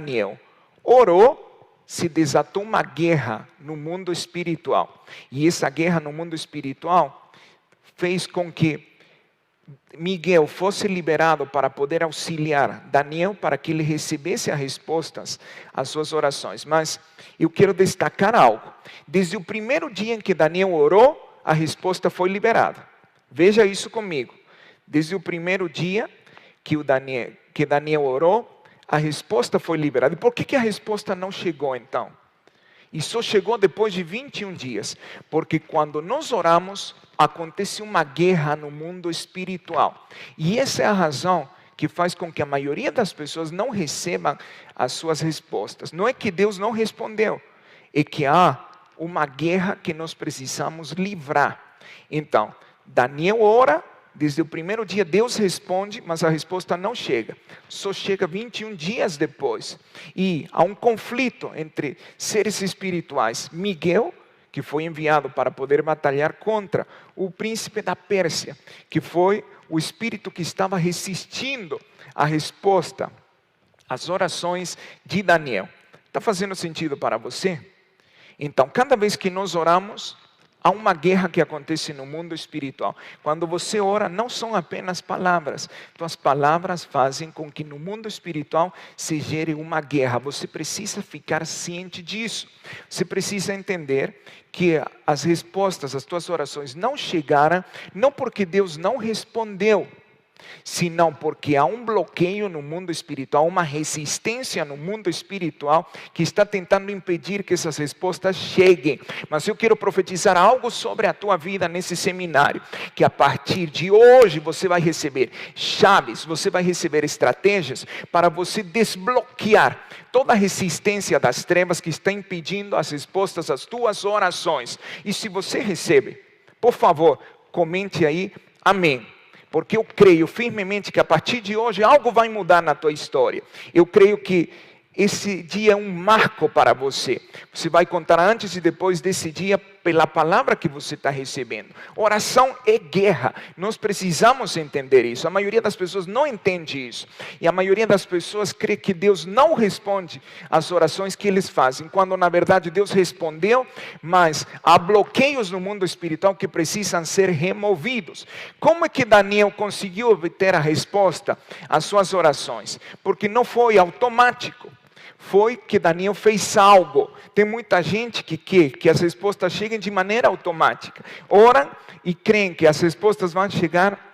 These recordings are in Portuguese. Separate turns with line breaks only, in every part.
Daniel orou, se desatou uma guerra no mundo espiritual. E essa guerra no mundo espiritual fez com que Miguel fosse liberado para poder auxiliar Daniel para que ele recebesse as respostas às suas orações. Mas eu quero destacar algo. Desde o primeiro dia em que Daniel orou, a resposta foi liberada. Veja isso comigo. Desde o primeiro dia que Daniel orou, a resposta foi liberada. E por que a resposta não chegou então? E só chegou depois de 21 dias. Porque quando nós oramos, acontece uma guerra no mundo espiritual. E essa é a razão que faz com que a maioria das pessoas não recebam as suas respostas. Não é que Deus não respondeu, é que há uma guerra que nós precisamos livrar. Então, Daniel ora, desde o primeiro dia Deus responde, mas a resposta não chega. Só chega 21 dias depois. E há um conflito entre seres espirituais. Miguel, que foi enviado para poder batalhar contra o príncipe da Pérsia, que foi o espírito que estava resistindo à resposta às orações de Daniel. Está fazendo sentido para você? Então, cada vez que nós oramos, há uma guerra que acontece no mundo espiritual. Quando você ora, não são apenas palavras. Tuas palavras fazem com que no mundo espiritual se gere uma guerra. Você precisa ficar ciente disso. Você precisa entender que as respostas às tuas orações não chegaram, não porque Deus não respondeu, senão porque há um bloqueio no mundo espiritual, uma resistência no mundo espiritual que está tentando impedir que essas respostas cheguem. Mas eu quero profetizar algo sobre a tua vida nesse seminário, que a partir de hoje você vai receber chaves, você vai receber estratégias para você desbloquear toda a resistência das trevas que está impedindo as respostas às tuas orações. E se você recebe, por favor, comente aí, amém. Porque eu creio firmemente que a partir de hoje algo vai mudar na tua história. Eu creio que esse dia é um marco para você. Você vai contar antes e depois desse dia pela palavra que você está recebendo. Oração é guerra. Nós precisamos entender isso. A maioria das pessoas não entende isso. E a maioria das pessoas crê que Deus não responde às orações que eles fazem. Quando na verdade Deus respondeu, mas há bloqueios no mundo espiritual que precisam ser removidos. Como é que Daniel conseguiu obter a resposta às suas orações? Porque não foi automático. Foi que Daniel fez algo. Tem muita gente que quer que as respostas cheguem de maneira automática. Oram e creem que as respostas vão chegar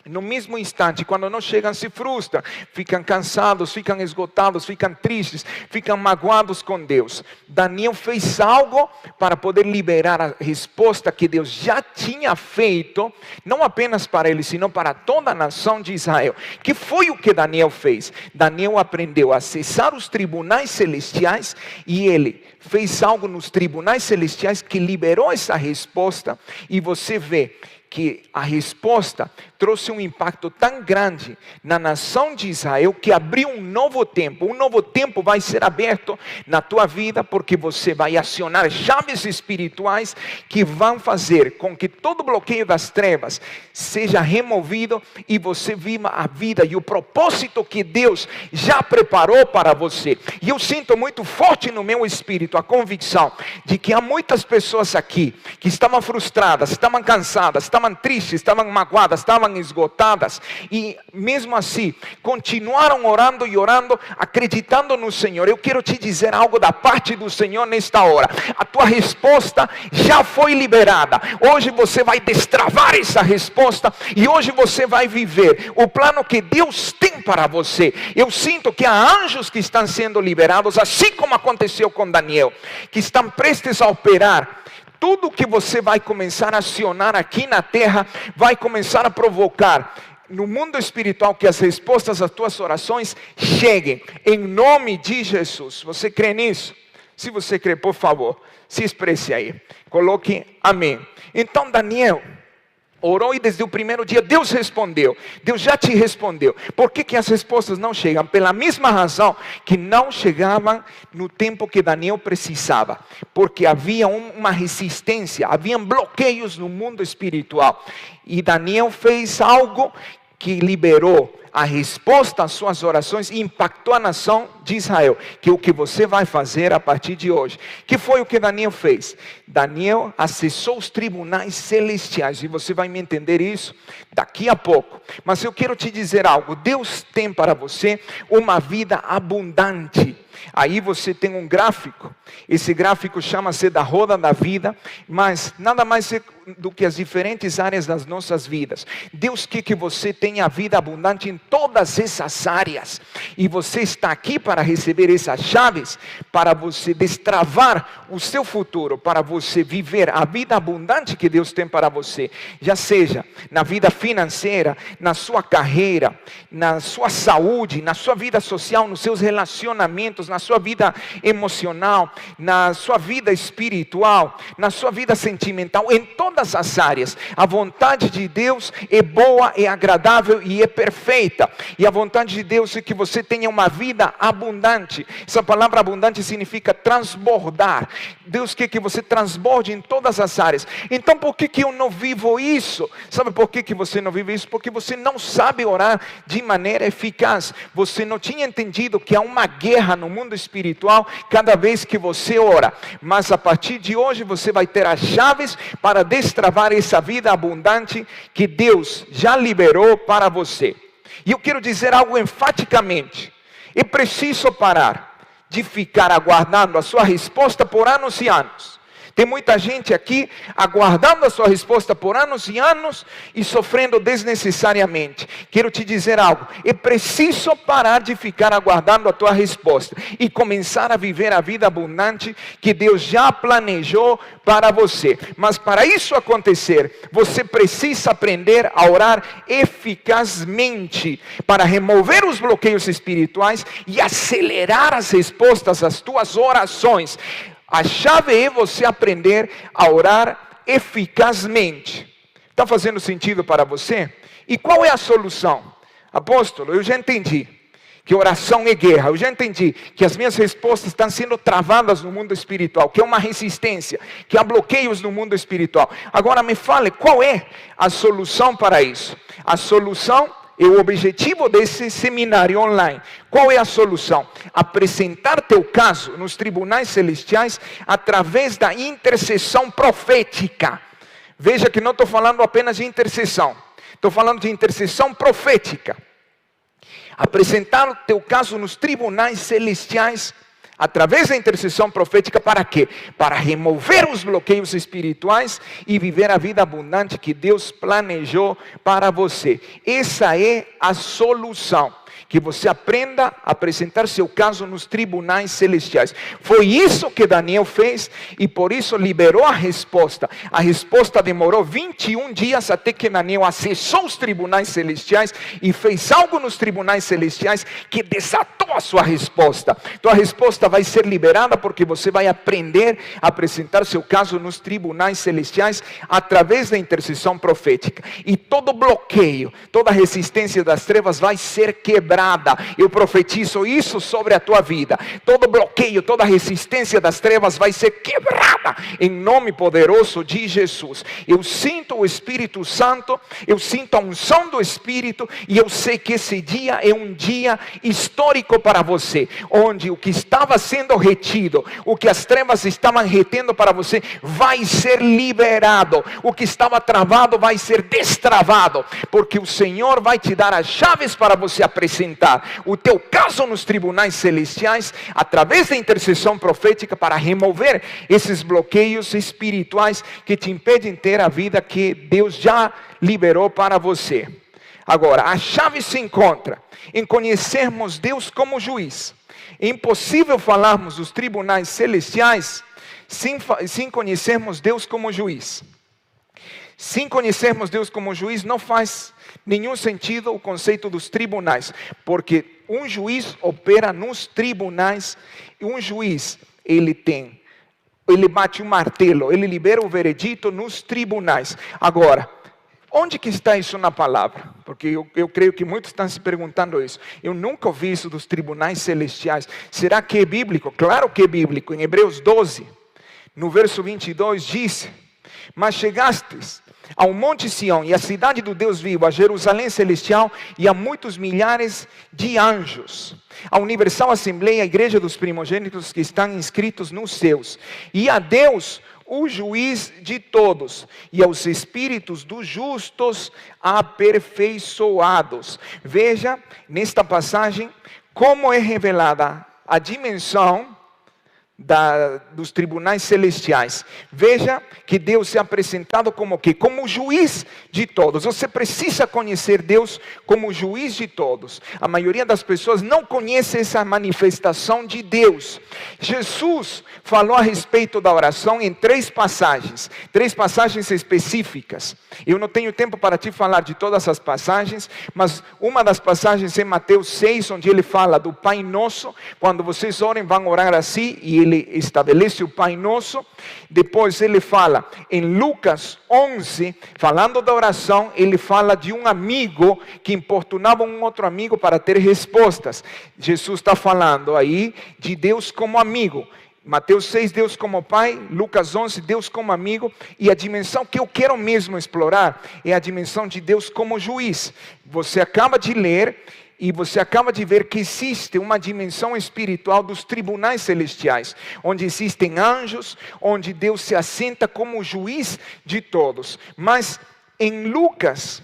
no mesmo instante. Quando não chegam, se frustram, ficam cansados, ficam esgotados, ficam tristes, ficam magoados com Deus. Daniel fez algo para poder liberar a resposta que Deus já tinha feito, não apenas para ele, sino para toda a nação de Israel. Que foi o que Daniel fez? Daniel aprendeu a acessar os tribunais celestiais e ele fez algo nos tribunais celestiais que liberou essa resposta. E você vê que a resposta trouxe um impacto tão grande na nação de Israel que abriu um novo tempo. Um novo tempo vai ser aberto na tua vida porque você vai acionar chaves espirituais que vão fazer com que todo bloqueio das trevas seja removido e você viva a vida e o propósito que Deus já preparou para você. E eu sinto muito forte no meu espírito a convicção de que há muitas pessoas aqui que estavam frustradas, estavam cansadas, estavam tristes, estavam magoadas, estavam esgotadas e mesmo assim continuaram orando e orando, acreditando no Senhor. Eu quero te dizer algo da parte do Senhor nesta hora. A tua resposta já foi liberada. Hoje você vai destravar essa resposta e hoje você vai viver o plano que Deus tem para você. Eu sinto que há anjos que estão sendo liberados, assim como aconteceu com Daniel, que estão prestes a operar. Tudo que você vai começar a acionar aqui na terra vai começar a provocar no mundo espiritual que as respostas às tuas orações cheguem em nome de Jesus. Você crê nisso? Se você crê, por favor, se expresse aí. Coloque amém. Então Daniel orou e desde o primeiro dia Deus respondeu. Deus já te respondeu. Por que as respostas não chegam? Pela mesma razão que não chegavam no tempo que Daniel precisava. Porque havia uma resistência, havia bloqueios no mundo espiritual. E Daniel fez algo que liberou a resposta às suas orações impactou a nação de Israel, que é o que você vai fazer a partir de hoje. Que foi o que Daniel fez? Daniel acessou os tribunais celestiais, e você vai me entender isso daqui a pouco. Mas eu quero te dizer algo: Deus tem para você uma vida abundante. Aí você tem um gráfico, esse gráfico chama-se da roda da vida, mas nada mais do que as diferentes áreas das nossas vidas. Deus quer que você tenha vida abundante em todas essas áreas, e você está aqui para receber essas chaves, para você destravar o seu futuro, para você viver a vida abundante que Deus tem para você, já seja na vida financeira, na sua carreira, na sua saúde, na sua vida social, nos seus relacionamentos, na sua vida emocional, na sua vida espiritual, na sua vida sentimental, em todas as áreas. A vontade de Deus é boa, é agradável e é perfeita. E a vontade de Deus é que você tenha uma vida abundante. Essa palavra abundante significa transbordar. Deus quer que você transborde em todas as áreas. Então por que eu não vivo isso? Sabe por que você não vive isso? Porque você não sabe orar de maneira eficaz. Você não tinha entendido que há uma guerra no mundo espiritual cada vez que você ora. Mas a partir de hoje você vai ter as chaves para destravar essa vida abundante que Deus já liberou para você. E eu quero dizer algo enfaticamente: é preciso parar de ficar aguardando a sua resposta por anos e anos. Tem muita gente aqui aguardando a sua resposta por anos e anos e sofrendo desnecessariamente. Quero te dizer algo: é preciso parar de ficar aguardando a tua resposta e começar a viver a vida abundante que Deus já planejou para você. Mas para isso acontecer, você precisa aprender a orar eficazmente, para remover os bloqueios espirituais e acelerar as respostas às tuas orações. A chave é você aprender a orar eficazmente. Está fazendo sentido para você? E qual é a solução? Apóstolo, eu já entendi que oração é guerra. Eu já entendi que as minhas respostas estão sendo travadas no mundo espiritual, que é uma resistência, que há bloqueios no mundo espiritual. Agora me fale, qual é a solução para isso? A solução é o objetivo desse seminário online. Qual é a solução? Apresentar teu caso nos tribunais celestiais através da intercessão profética. Veja que não estou falando apenas de intercessão. Estou falando de intercessão profética. Apresentar o teu caso nos tribunais celestiais através da intercessão profética, para quê? Para remover os bloqueios espirituais e viver a vida abundante que Deus planejou para você. Essa é a solução. Que você aprenda a apresentar seu caso nos tribunais celestiais. Foi isso que Daniel fez e por isso liberou a resposta. A resposta demorou 21 dias até que Daniel acessou os tribunais celestiais e fez algo nos tribunais celestiais que desatou a sua resposta. Então a resposta vai ser liberada porque você vai aprender a apresentar seu caso nos tribunais celestiais através da intercessão profética. E todo bloqueio, toda resistência das trevas vai ser quebrada. Eu profetizo isso sobre a tua vida. Todo bloqueio, toda resistência das trevas vai ser quebrada em nome poderoso de Jesus. Eu sinto o Espírito Santo, eu sinto a unção do Espírito e eu sei que esse dia é um dia histórico para você, onde o que estava sendo retido, o que as trevas estavam retendo para você, vai ser liberado. O que estava travado vai ser destravado, porque o Senhor vai te dar as chaves para você apresentar o teu caso nos tribunais celestiais através da intercessão profética para remover esses bloqueios espirituais que te impedem ter a vida que Deus já liberou para você. Agora, a chave se encontra em conhecermos Deus como juiz. É impossível falarmos dos tribunais celestiais sem conhecermos Deus como juiz. Sem conhecermos Deus como juiz, não faz nenhum sentido o conceito dos tribunais, porque um juiz opera nos tribunais, e um juiz, ele bate um martelo, ele libera o veredito nos tribunais. Agora, onde que está isso na palavra? Porque eu creio que muitos estão se perguntando isso. Eu nunca ouvi isso dos tribunais celestiais. Será que é bíblico? Claro que é bíblico. Em Hebreus 12, no verso 22 diz: mas chegastes ao Monte Sião e à cidade do Deus vivo, a Jerusalém celestial e a muitos milhares de anjos, a universal assembleia, a igreja dos primogênitos que estão inscritos nos céus, e a Deus, o juiz de todos, e aos espíritos dos justos aperfeiçoados. Veja nesta passagem como é revelada a dimensão dos tribunais celestiais. Veja que Deus é apresentado como o quê? Como o juiz de todos. Você precisa conhecer Deus como juiz de todos. A maioria das pessoas não conhece essa manifestação de Deus. Jesus falou a respeito da oração em 3 passagens específicas. Eu não tenho tempo para te falar de todas as passagens, mas uma das passagens é Mateus 6, onde ele fala do Pai Nosso. Quando vocês orem, vão orar assim, e ele estabelece o Pai Nosso. Depois ele fala em Lucas 11, falando da oração, ele fala de um amigo que importunava um outro amigo para ter respostas. Jesus está falando aí de Deus como amigo. Mateus 6, Deus como Pai. Lucas 11, Deus como amigo. E a dimensão que eu quero mesmo explorar é a dimensão de Deus como juiz. Você acaba de ler e você acaba de ver que existe uma dimensão espiritual dos tribunais celestiais, onde existem anjos, onde Deus se assenta como juiz de todos. Mas em Lucas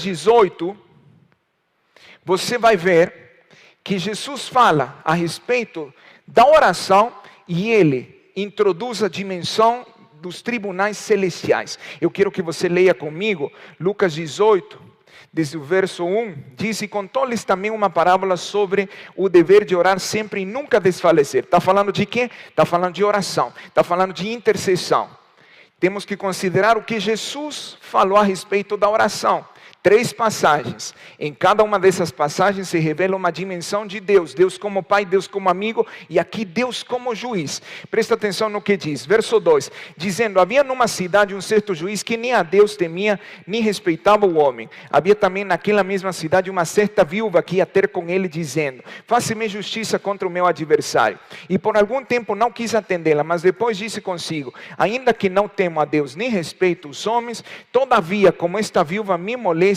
18, você vai ver que Jesus fala a respeito da oração e ele introduz a dimensão dos tribunais celestiais. Eu quero que você leia comigo Lucas 18, desde o verso 1, diz: e contou-lhes também uma parábola sobre o dever de orar sempre e nunca desfalecer. Está falando de quê? Está falando de oração, está falando de intercessão. Temos que considerar o que Jesus falou a respeito da oração. 3 passagens. Em cada uma dessas passagens se revela uma dimensão de Deus. Deus como Pai, Deus como amigo e aqui Deus como juiz. Presta atenção no que diz. Verso 2. Dizendo: havia numa cidade um certo juiz que nem a Deus temia, nem respeitava o homem. Havia também naquela mesma cidade uma certa viúva que ia ter com ele dizendo: faça-me justiça contra o meu adversário. E por algum tempo não quis atendê-la, mas depois disse consigo: ainda que não temo a Deus nem respeito os homens, todavia como esta viúva me molesta,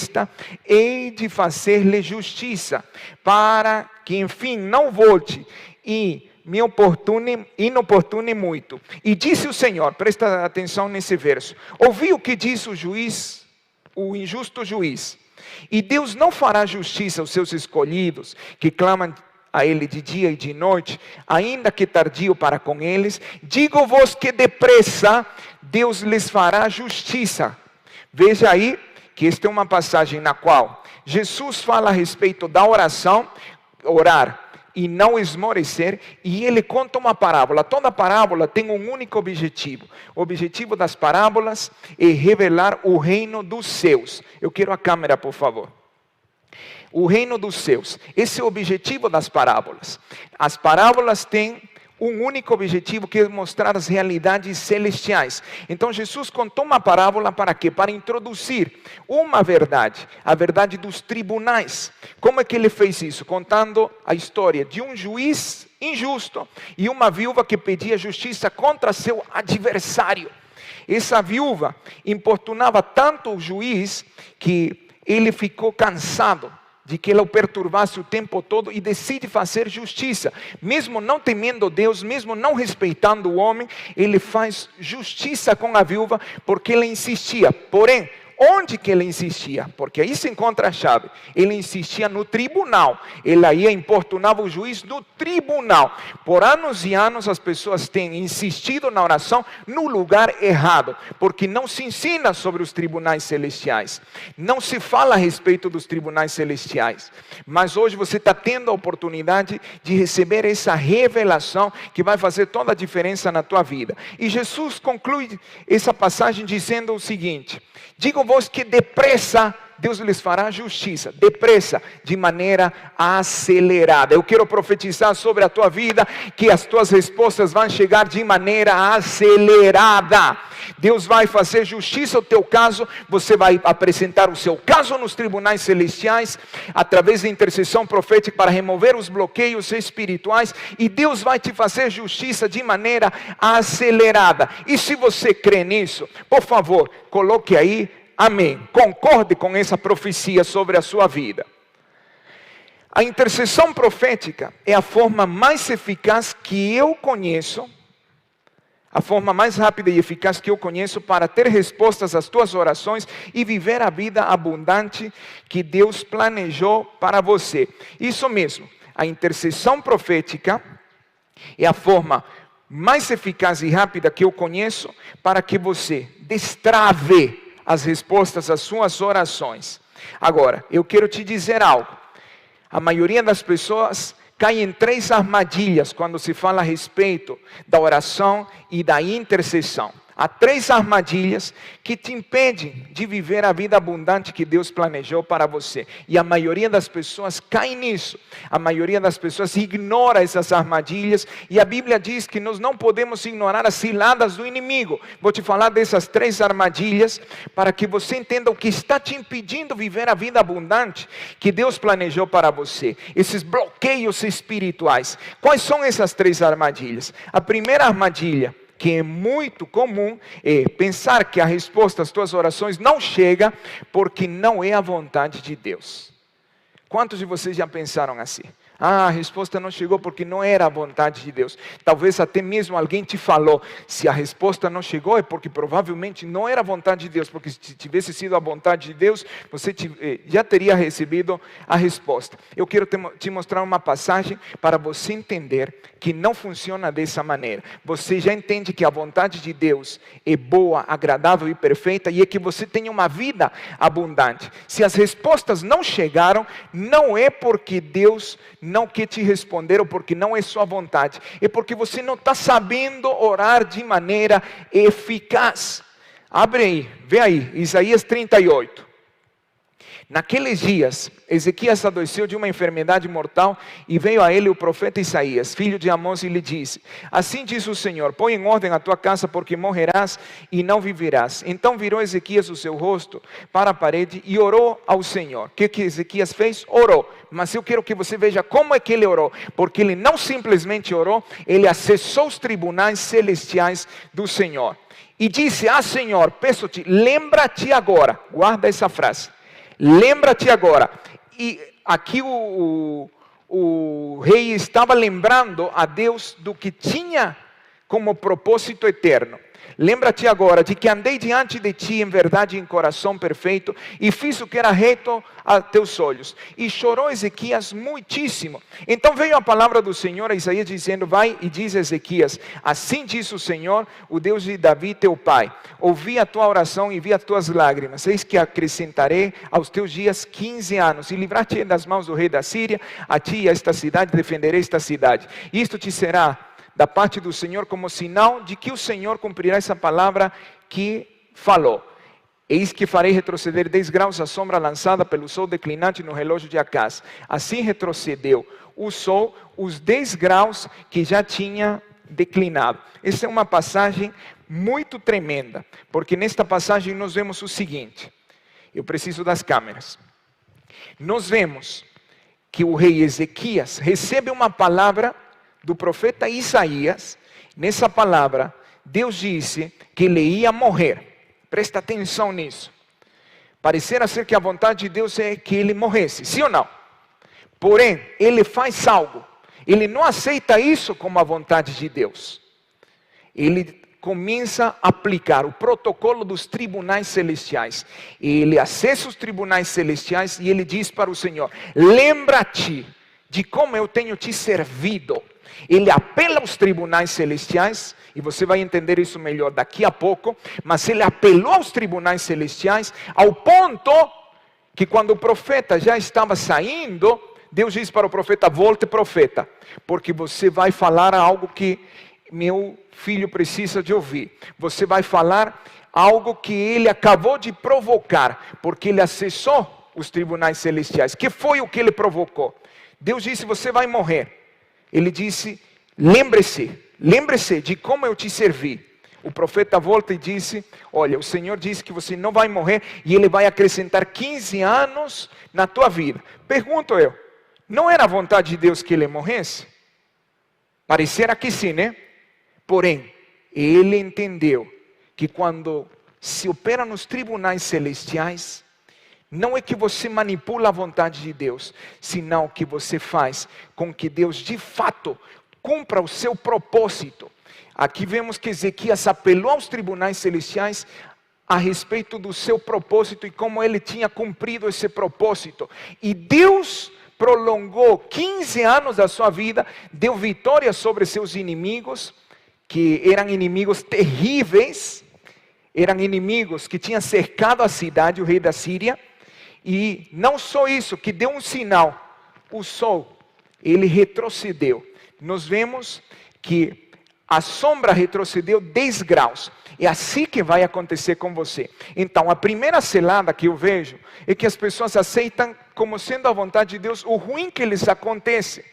hei de fazer-lhe justiça, para que enfim não volte e me inoportune muito. E disse o Senhor, presta atenção nesse verso: ouvi o que disse o juiz, o injusto juiz, e Deus não fará justiça aos seus escolhidos, que clamam a Ele de dia e de noite, ainda que tardio para com eles. Digo-vos que depressa Deus lhes fará justiça. Veja aí que esta é uma passagem na qual Jesus fala a respeito da oração, orar e não esmorecer, e ele conta uma parábola. Toda parábola tem um único objetivo. O objetivo das parábolas é revelar o reino dos céus. Eu quero a câmera, por favor. O reino dos céus. Esse é o objetivo das parábolas. As parábolas têm um único objetivo, que é mostrar as realidades celestiais. Então Jesus contou uma parábola para quê? Para introduzir uma verdade, a verdade dos tribunais. Como é que ele fez isso? Contando a história de um juiz injusto e uma viúva que pedia justiça contra seu adversário. Essa viúva importunava tanto o juiz que ele ficou cansado de que ela o perturbasse o tempo todo e decide fazer justiça. Mesmo não temendo Deus, mesmo não respeitando o homem, ele faz justiça com a viúva porque ela insistia. Porém, onde que ele insistia? Porque aí se encontra a chave. Ele insistia no tribunal. Ele ia importunava o juiz no tribunal. Por anos e anos as pessoas têm insistido na oração no lugar errado, porque não se ensina sobre os tribunais celestiais. Não se fala a respeito dos tribunais celestiais. Mas hoje você está tendo a oportunidade de receber essa revelação que vai fazer toda a diferença na tua vida. E Jesus conclui essa passagem dizendo o seguinte: digo-vos que depressa Deus lhes fará justiça, depressa, de maneira acelerada. Eu quero profetizar sobre a tua vida que as tuas respostas vão chegar de maneira acelerada. Deus vai fazer justiça ao teu caso, você vai apresentar o seu caso nos tribunais celestiais, através da intercessão profética para remover os bloqueios espirituais, e Deus vai te fazer justiça de maneira acelerada. E se você crê nisso, por favor, coloque aí, amém, concorde com essa profecia sobre a sua vida. A intercessão profética é a forma mais eficaz que eu conheço, a forma mais rápida e eficaz que eu conheço para ter respostas às tuas orações e viver a vida abundante que Deus planejou para você. Isso mesmo, a intercessão profética é a forma mais eficaz e rápida que eu conheço para que você destrave as respostas às suas orações. Agora, eu quero te dizer algo. A maioria das pessoas cai em 3 armadilhas quando se fala a respeito da oração e da intercessão. Há 3 armadilhas que te impedem de viver a vida abundante que Deus planejou para você. E a maioria das pessoas cai nisso. A maioria das pessoas ignora essas armadilhas. E a Bíblia diz que nós não podemos ignorar as ciladas do inimigo. Vou te falar dessas 3 armadilhas para que você entenda o que está te impedindo de viver a vida abundante que Deus planejou para você. Esses bloqueios espirituais. Quais são essas 3 armadilhas? A primeira armadilha, que é muito comum, é pensar que a resposta às tuas orações não chega porque não é a vontade de Deus. Quantos de vocês já pensaram assim? A resposta não chegou porque não era a vontade de Deus. Talvez até mesmo alguém te falou, se a resposta não chegou é porque provavelmente não era a vontade de Deus, porque se tivesse sido a vontade de Deus, você já teria recebido a resposta. Eu quero te mostrar uma passagem para você entender que não funciona dessa maneira. Você já entende que a vontade de Deus é boa, agradável e perfeita, e é que você tenha uma vida abundante. Se as respostas não chegaram, não é porque Deus não quer te responder ou porque não é sua vontade, é porque você não está sabendo orar de maneira eficaz. Abre aí, vê aí, Isaías 38. Naqueles dias, Ezequias adoeceu de uma enfermidade mortal e veio a ele o profeta Isaías, filho de Amós, e lhe disse: assim diz o Senhor, põe em ordem a tua casa, porque morrerás e não viverás. Então virou Ezequias o seu rosto para a parede e orou ao Senhor. O que Ezequias fez? Orou. Mas eu quero que você veja como é que ele orou, porque ele não simplesmente orou, ele acessou os tribunais celestiais do Senhor. E disse: Senhor, peço-te, lembra-te agora, guarda essa frase. Lembra-te agora. E aqui o rei estava lembrando a Deus do que tinha como propósito eterno. Lembra-te agora de que andei diante de ti em verdade e em coração perfeito e fiz o que era reto a teus olhos. E chorou Ezequias muitíssimo. Então veio a palavra do Senhor a Isaías dizendo: vai e diz a Ezequias: assim diz o Senhor, o Deus de Davi teu pai, ouvi a tua oração e vi as tuas lágrimas, eis que acrescentarei aos teus dias 15 anos, e livrar-te das mãos do rei da Síria, a ti e a esta cidade defenderei esta cidade. Isto te será da parte do Senhor como sinal de que o Senhor cumprirá essa palavra que falou. Eis que farei retroceder 10 graus a sombra lançada pelo sol declinante no relógio de Acaz. Assim retrocedeu o sol os 10 graus que já tinha declinado. Essa é uma passagem muito tremenda, porque nesta passagem nós vemos o seguinte. Eu preciso das câmeras. Nós vemos que o rei Ezequias recebe uma palavra do profeta Isaías. Nessa palavra, Deus disse que ele ia morrer. Presta atenção nisso. Parecerá ser que a vontade de Deus é que ele morresse, sim ou não? Porém, ele faz algo. Ele não aceita isso como a vontade de Deus. Ele começa a aplicar o protocolo dos tribunais celestiais. Ele acessa os tribunais celestiais e ele diz para o Senhor: lembra-te de como eu tenho te servido. Ele apela aos tribunais celestiais, e você vai entender isso melhor daqui a pouco, mas ele apelou aos tribunais celestiais ao ponto que quando o profeta já estava saindo, Deus disse para o profeta: volte, profeta, porque você vai falar algo que meu filho precisa de ouvir. Você vai falar algo que ele acabou de provocar, porque ele acessou os tribunais celestiais. Que foi o que ele provocou? Deus disse, você vai morrer. Ele disse, lembre-se de como eu te servi. O profeta volta e disse, olha, o Senhor disse que você não vai morrer e Ele vai acrescentar 15 anos na tua vida. Pergunto eu, não era a vontade de Deus que ele morresse? Parecerá que sim, né? Porém, ele entendeu que quando se opera nos tribunais celestiais, não é que você manipula a vontade de Deus, senão que você faz com que Deus de fato cumpra o seu propósito. Aqui vemos que Ezequias apelou aos tribunais celestiais a respeito do seu propósito e como ele tinha cumprido esse propósito. E Deus prolongou 15 anos da sua vida, deu vitória sobre seus inimigos, que eram inimigos terríveis, eram inimigos que tinham cercado a cidade, o rei da Síria. E não só isso, que deu um sinal, o sol, ele retrocedeu. Nós vemos que a sombra retrocedeu 10 graus. É assim que vai acontecer com você. Então, a primeira selada que eu vejo é que as pessoas aceitam como sendo a vontade de Deus o ruim que lhes acontece.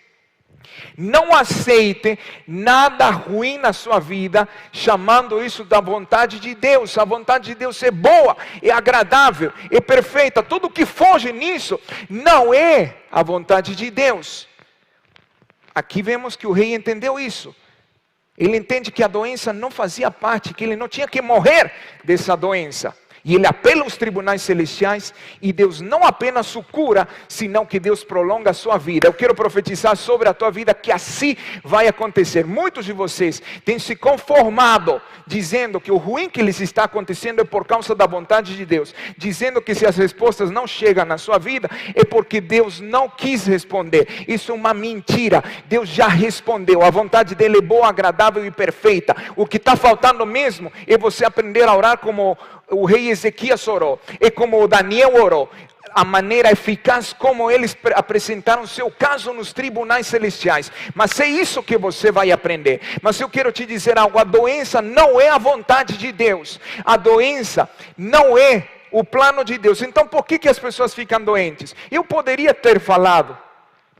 Não aceite nada ruim na sua vida, chamando isso da vontade de Deus. A vontade de Deus é boa, é agradável, é perfeita. Tudo que foge nisso não é a vontade de Deus. Aqui vemos que o rei entendeu isso. Ele entende que a doença não fazia parte, que ele não tinha que morrer dessa doença. E ele apela aos tribunais celestiais, e Deus não apenas o cura, senão que Deus prolonga a sua vida. Eu quero profetizar sobre a tua vida que assim vai acontecer. Muitos de vocês têm se conformado, dizendo que o ruim que lhes está acontecendo é por causa da vontade de Deus. Dizendo que se as respostas não chegam na sua vida, é porque Deus não quis responder. Isso é uma mentira. Deus já respondeu. A vontade dele é boa, agradável e perfeita. O que está faltando mesmo é você aprender a orar como o rei Ezequias orou, e como o Daniel orou, a maneira eficaz como eles apresentaram seu caso nos tribunais celestiais. Mas é isso que você vai aprender. Mas eu quero te dizer algo, a doença não é a vontade de Deus, a doença não é o plano de Deus. Então por que as pessoas ficam doentes? Eu poderia ter falado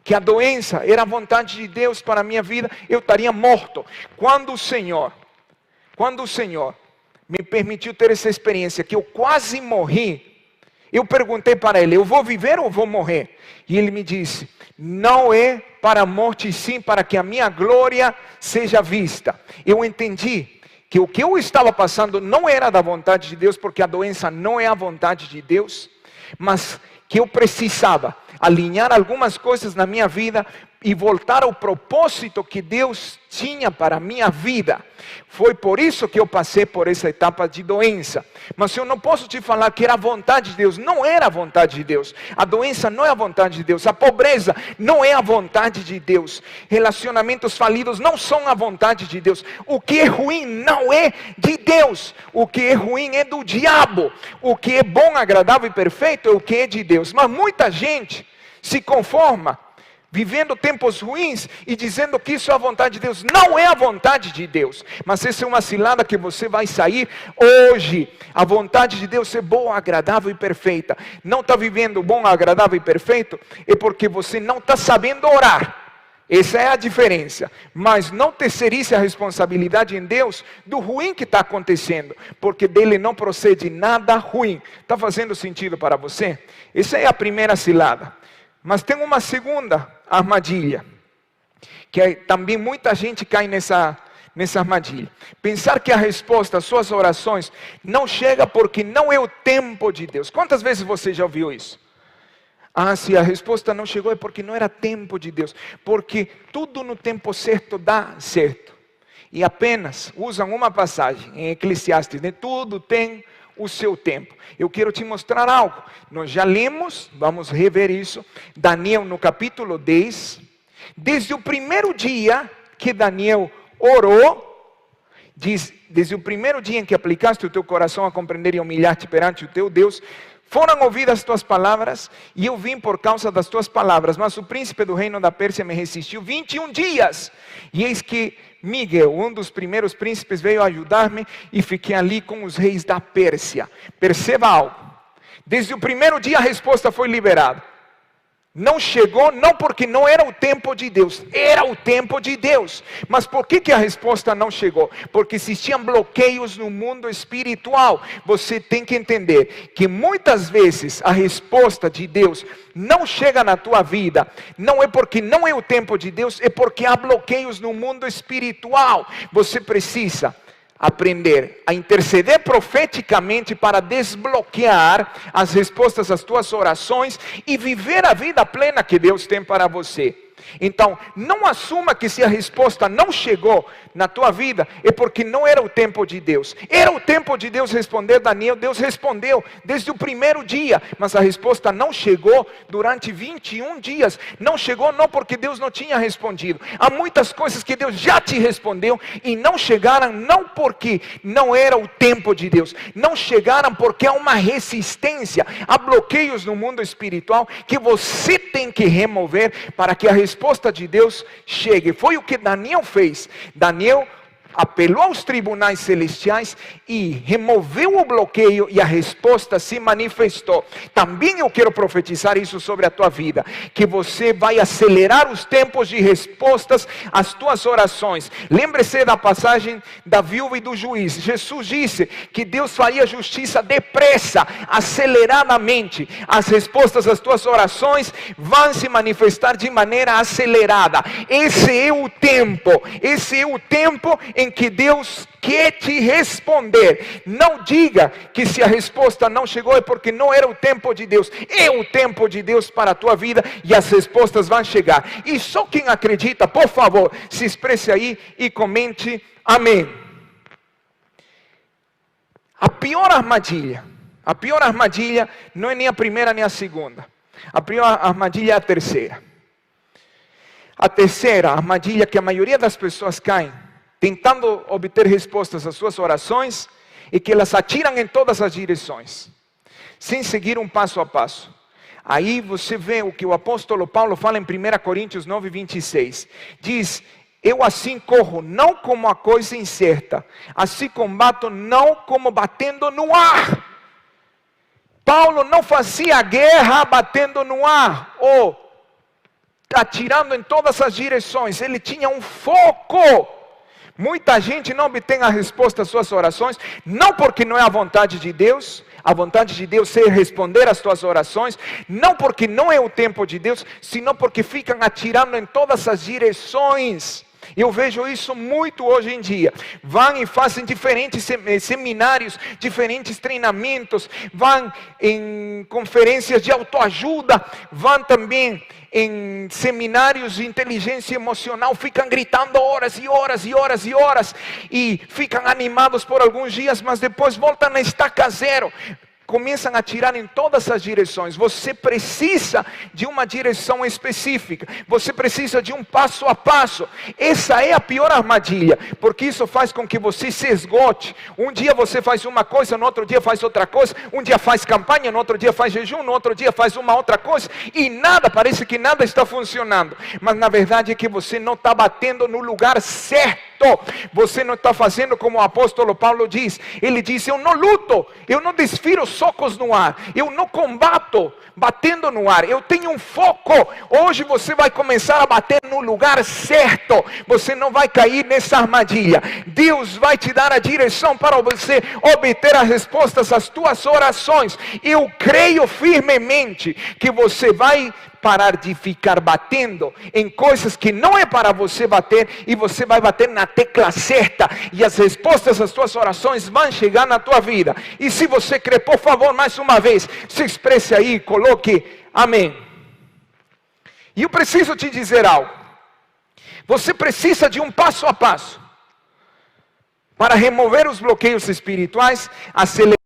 que a doença era a vontade de Deus para a minha vida, eu estaria morto. Quando o Senhor me permitiu ter essa experiência, que eu quase morri, eu perguntei para ele, eu vou viver ou vou morrer? E ele me disse, não é para a morte, sim para que a minha glória seja vista. Eu entendi que o que eu estava passando não era da vontade de Deus, porque a doença não é a vontade de Deus, mas que eu precisava alinhar algumas coisas na minha vida e voltar ao propósito que Deus tinha para a minha vida. Foi por isso que eu passei por essa etapa de doença. Mas eu não posso te falar que era a vontade de Deus. Não era a vontade de Deus. A doença não é a vontade de Deus. A pobreza não é a vontade de Deus. Relacionamentos falidos não são a vontade de Deus. O que é ruim não é de Deus. O que é ruim é do diabo. O que é bom, agradável e perfeito é o que é de Deus. Mas muita gente se conforma vivendo tempos ruins e dizendo que isso é a vontade de Deus. Não é a vontade de Deus, mas essa é uma cilada que você vai sair hoje. A vontade de Deus é boa, agradável e perfeita. Não está vivendo bom, agradável e perfeito, é porque você não está sabendo orar. Essa é a diferença. Mas não terceirize a responsabilidade em Deus do ruim que está acontecendo, porque dele não procede nada ruim. Está fazendo sentido para você? Essa é a primeira cilada. Mas tem uma segunda armadilha, que também muita gente cai nessa armadilha. Pensar que a resposta às suas orações não chega porque não é o tempo de Deus. Quantas vezes você já ouviu isso? Ah, se a resposta não chegou é porque não era tempo de Deus. Porque tudo no tempo certo dá certo. E apenas usam uma passagem em Eclesiastes, né? Tudo tem o seu tempo. Eu quero te mostrar algo. Nós já lemos, vamos rever isso. Daniel no capítulo 10. Desde o primeiro dia que Daniel orou, desde o primeiro dia em que aplicaste o teu coração a compreender e humilhar-te perante o teu Deus, foram ouvidas as tuas palavras, e eu vim por causa das tuas palavras. Mas o príncipe do reino da Pérsia me resistiu 21 dias. E eis que Miguel, um dos primeiros príncipes, veio ajudar-me e fiquei ali com os reis da Pérsia. Perceba algo. Desde o primeiro dia a resposta foi liberada. Não chegou, não porque não era o tempo de Deus, era o tempo de Deus. Mas por que a resposta não chegou? Porque existiam bloqueios no mundo espiritual. Você tem que entender que muitas vezes a resposta de Deus não chega na tua vida. Não é porque não é o tempo de Deus, é porque há bloqueios no mundo espiritual. Você precisa aprender a interceder profeticamente para desbloquear as respostas às tuas orações e viver a vida plena que Deus tem para você. Então, não assuma que se a resposta não chegou na tua vida, é porque não era o tempo de Deus. Era o tempo de Deus responder, Daniel. Deus respondeu desde o primeiro dia, mas a resposta não chegou durante 21 dias. Não chegou não porque Deus não tinha respondido. Há muitas coisas que Deus já te respondeu e não chegaram não porque não era o tempo de Deus. Não chegaram porque há uma resistência, há bloqueios no mundo espiritual que você tem que remover para que a resposta de Deus chegue. Foi o que Daniel fez. Daniel apelou aos tribunais celestiais e removeu o bloqueio e a resposta se manifestou. Também eu quero profetizar isso sobre a tua vida, que você vai acelerar os tempos de respostas às tuas orações. Lembre-se da passagem da viúva e do juiz. Jesus disse que Deus faria justiça depressa, aceleradamente. As respostas às tuas orações vão se manifestar de maneira acelerada. Esse é o tempo em que Deus quer te responder. Não diga que se a resposta não chegou é porque não era o tempo de Deus. É o tempo de Deus para a tua vida e as respostas vão chegar. E só quem acredita, por favor, se expresse aí e comente amém. A pior armadilha não é nem a primeira nem a segunda. A pior armadilha é a terceira. A terceira armadilha que a maioria das pessoas caem tentando obter respostas às suas orações, e que elas atiram em todas as direções, sem seguir um passo a passo. Aí você vê o que o apóstolo Paulo fala em 1 Coríntios 9, 26. Diz: eu assim corro, não como a coisa incerta, assim combato, não como batendo no ar. Paulo não fazia guerra batendo no ar, ou atirando em todas as direções. Ele tinha um foco. Muita gente não obtém a resposta às suas orações, não porque não é a vontade de Deus. A vontade de Deus é responder às tuas orações, não porque não é o tempo de Deus, senão porque ficam atirando em todas as direções. Eu vejo isso muito hoje em dia. Vão e fazem diferentes seminários, diferentes treinamentos, vão em conferências de autoajuda, vão também em seminários de inteligência emocional, ficam gritando horas e horas e horas e horas, e ficam animados por alguns dias, mas depois voltam na estaca zero. Começam a tirar em todas as direções. Você precisa de uma direção específica. Você precisa de um passo a passo. Essa é a pior armadilha, porque isso faz com que você se esgote. Um dia você faz uma coisa, no outro dia faz outra coisa. Um dia faz campanha, no outro dia faz jejum, no outro dia faz uma outra coisa. E nada, parece que nada está funcionando. Mas na verdade é que você não está batendo no lugar certo. Você não está fazendo como o apóstolo Paulo diz. Ele diz: eu não luto, eu não desfiro socos no ar, eu não combato batendo no ar, eu tenho um foco. Hoje você vai começar a bater no lugar certo. Você não vai cair nessa armadilha. Deus vai te dar a direção para você obter as respostas às tuas orações. Eu creio firmemente que você vai parar de ficar batendo em coisas que não é para você bater, e você vai bater na tecla certa, e as respostas às tuas orações vão chegar na tua vida. E se você crê, por favor, mais uma vez, se expresse aí, coloque amém. E eu preciso te dizer algo. Você precisa de um passo a passo para remover os bloqueios espirituais, acelerar